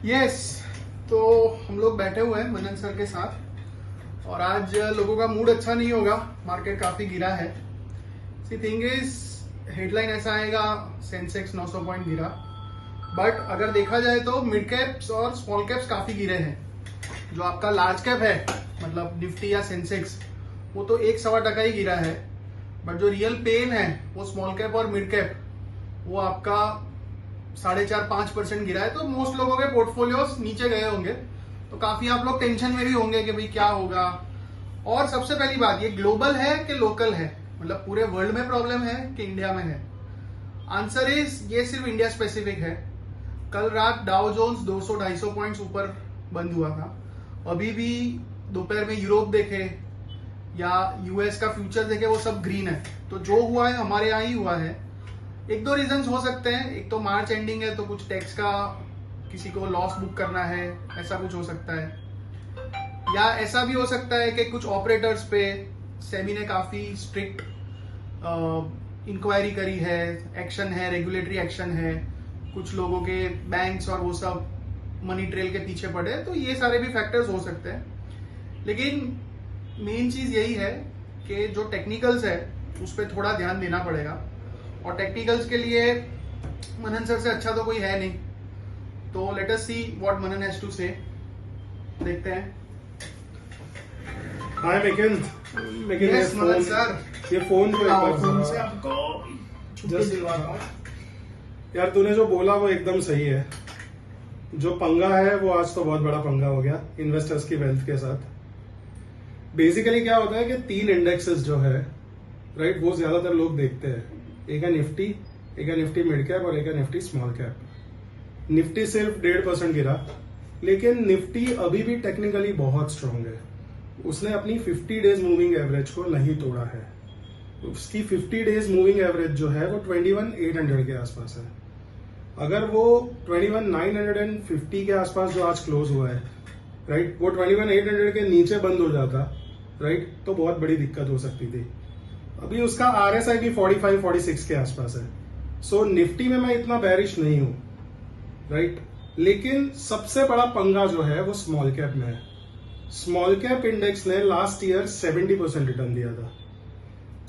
Yes, तो हम लोग बैठे हुए हैं मनन सर के साथ और आज लोगों का मूड अच्छा नहीं होगा, मार्केट काफी गिरा है। सी थिंग इज, हेडलाइन ऐसा आएगा सेंसेक्स 900 पॉइंट गिरा, बट अगर देखा जाए तो मिड कैप्स और स्मॉल कैप्स काफी गिरे हैं। जो आपका लार्ज कैप है मतलब निफ्टी या सेंसेक्स, वो तो 1-1.25% ही गिरा है, बट जो रियल पेन है वो स्मॉल कैप और मिड कैप, वो आपका 4.5-5% गिरा है। तो मोस्ट लोगों के पोर्टफोलियोज नीचे गए होंगे, तो काफी आप लोग टेंशन में भी होंगे कि भाई क्या होगा। और सबसे पहली बात, ये ग्लोबल है कि लोकल है, मतलब पूरे वर्ल्ड में प्रॉब्लम है कि इंडिया में है? आंसर इज ये सिर्फ इंडिया स्पेसिफिक है। कल रात डाउ जोन्स 200-250 पॉइंट्स ऊपर बंद हुआ था। अभी भी दोपहर में यूरोप देखे या यूएस का फ्यूचर देखे, वो सब ग्रीन है। तो जो हुआ है हमारे यहाँ ही हुआ है। एक दो रीजंस हो सकते हैं, एक तो मार्च एंडिंग है तो कुछ टैक्स का किसी को लॉस बुक करना है, ऐसा कुछ हो सकता है। या ऐसा भी हो सकता है कि कुछ ऑपरेटर्स पे सेबी ने काफी स्ट्रिक्ट इंक्वायरी करी है, एक्शन है, रेगुलेटरी एक्शन है, कुछ लोगों के बैंक्स और वो सब मनी ट्रेल के पीछे पड़े, तो ये सारे भी फैक्टर्स हो सकते हैं। लेकिन मेन चीज यही है कि जो टेक्निकल्स है उस पर थोड़ा ध्यान देना पड़ेगा, और टेक्निकल्स के लिए मनन सर से अच्छा तो कोई है नहीं। तो let us see what Manan has to say. देखते हैं। हाय मेकिन, यस मनन सर, ये फोन को एक बार फोन से आपको छुट्टी दिलवा रहा हूं। यार तूने जो बोला वो एकदम सही है। जो पंगा है वो आज तो बहुत बड़ा पंगा हो गया इन्वेस्टर्स की वेल्थ के साथ। बेसिकली क्या होता है कि 3 इंडेक्सेस जो है, राइट, वो ज्यादातर लोग देखते हैं। एक है निफ्टी, एक है निफ्टी मिड कैप और एक है निफ्टी स्मॉल कैप। निफ्टी सिर्फ 1.5% गिरा, लेकिन निफ्टी अभी भी टेक्निकली बहुत स्ट्रांग है। उसने अपनी 50 डेज मूविंग एवरेज को नहीं तोड़ा है। उसकी 50 डेज मूविंग एवरेज जो है वो 21,800 के आसपास है। अगर वो 21,950 के आसपास जो आज क्लोज हुआ है, राइट, वो 21,800 के नीचे बंद हो जाता, राइट, तो बहुत बड़ी दिक्कत हो सकती थी। अभी उसका RSI भी 45-46 के आसपास है। सो निफ्टी में मैं इतना बैरिश नहीं हूं, राइट। लेकिन सबसे बड़ा पंगा जो है वो स्मॉल कैप में है। स्मॉल कैप इंडेक्स ने लास्ट ईयर 70% रिटर्न दिया था।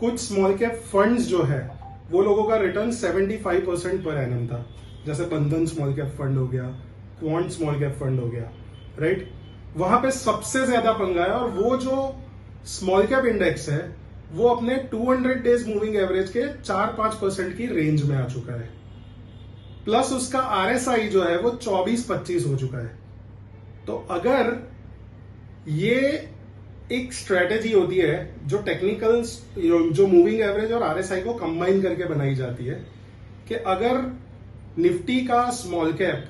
कुछ स्मॉल कैप फंड्स जो है वो लोगों का रिटर्न 75% पर एनम था, जैसे बंधन स्मॉल कैप फंड हो गया, क्वांट स्मॉल कैप फंड हो गया, राइट। वहां पे सबसे ज्यादा पंगा है, और वो जो स्मॉल कैप इंडेक्स है वो अपने 200 डेज मूविंग एवरेज के 4-5% की रेंज में आ चुका है। प्लस उसका RSI जो है वो 24-25 हो चुका है। तो अगर ये एक स्ट्रेटेजी होती है जो टेक्निकल्स, जो मूविंग एवरेज और RSI को कंबाइन करके बनाई जाती है, कि अगर निफ्टी का स्मॉल कैप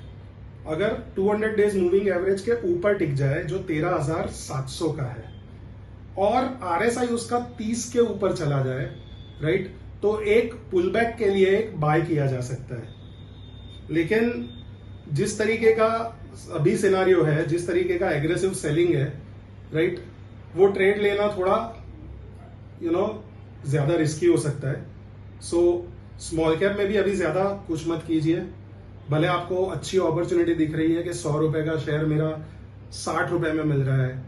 अगर 200 डेज मूविंग एवरेज के ऊपर टिक जाए जो 13,700 का है, और RSI उसका 30 के ऊपर चला जाए, राइट, तो एक पुलबैक के लिए एक बाय किया जा सकता है। लेकिन जिस तरीके का अभी सिनारियो है, जिस तरीके का एग्रेसिव सेलिंग है, राइट, वो ट्रेड लेना थोड़ा ज्यादा रिस्की हो सकता है। सो स्मॉल कैप में भी अभी ज्यादा कुछ मत कीजिए। भले आपको अच्छी अपॉर्चुनिटी दिख रही है कि 100 रुपए का शेयर मेरा 60 रुपए में मिल रहा है,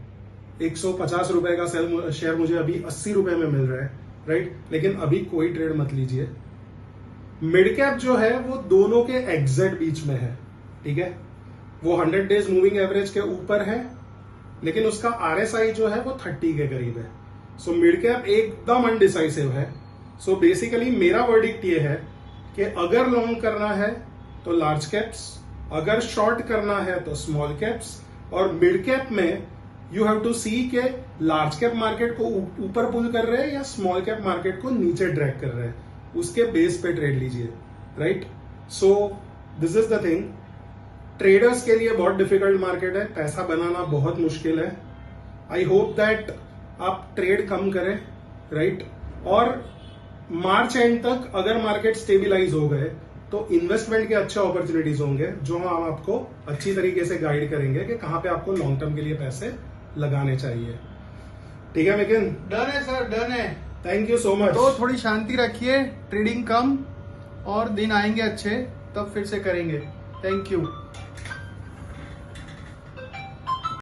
150 रुपए का शेयर मुझे अभी 80 रुपए में मिल रहा है, राइट, लेकिन अभी कोई ट्रेड मत लीजिए। मिड कैप जो है वो दोनों के एग्जैक्ट बीच में है, ठीक है। वो 100 डेज मूविंग एवरेज के ऊपर है, लेकिन उसका RSI जो है वो 30 के करीब है। सो मिड कैप एकदम अनडिसाइसिव है। सो बेसिकली मेरा वर्डिक्ट ये है कि अगर लॉन्ग करना है तो लार्ज कैप्स, अगर शॉर्ट करना है तो स्मॉल कैप्स, और मिड कैप में यू हैव टू सी के लार्ज कैप मार्केट को ऊपर पुल कर रहे हैं या स्मॉल कैप मार्केट को नीचे ड्रैग कर रहे हैं, उसके बेस पे ट्रेड लीजिए, right. So this is the thing. Traders के लिए बहुत डिफिकल्ट मार्केट है, पैसा बनाना बहुत मुश्किल है। आई होप दैट आप ट्रेड कम करें, राइट, और मार्च एंड तक अगर मार्केट स्टेबिलाईज हो गए तो इन्वेस्टमेंट के अच्छे अपॉर्चुनिटीज होंगे, जो हम आपको अच्छी तरीके से गाइड करेंगे कि कहां पे आपको लॉन्ग टर्म के लिए पैसे लगाने चाहिए। ठीक है मेकिन? डन है सर, डन है। Thank you so much. तो थोड़ी शांति रखिए, ट्रेडिंग कम, और दिन आएंगे अच्छे, तब फिर से करेंगे। Thank you.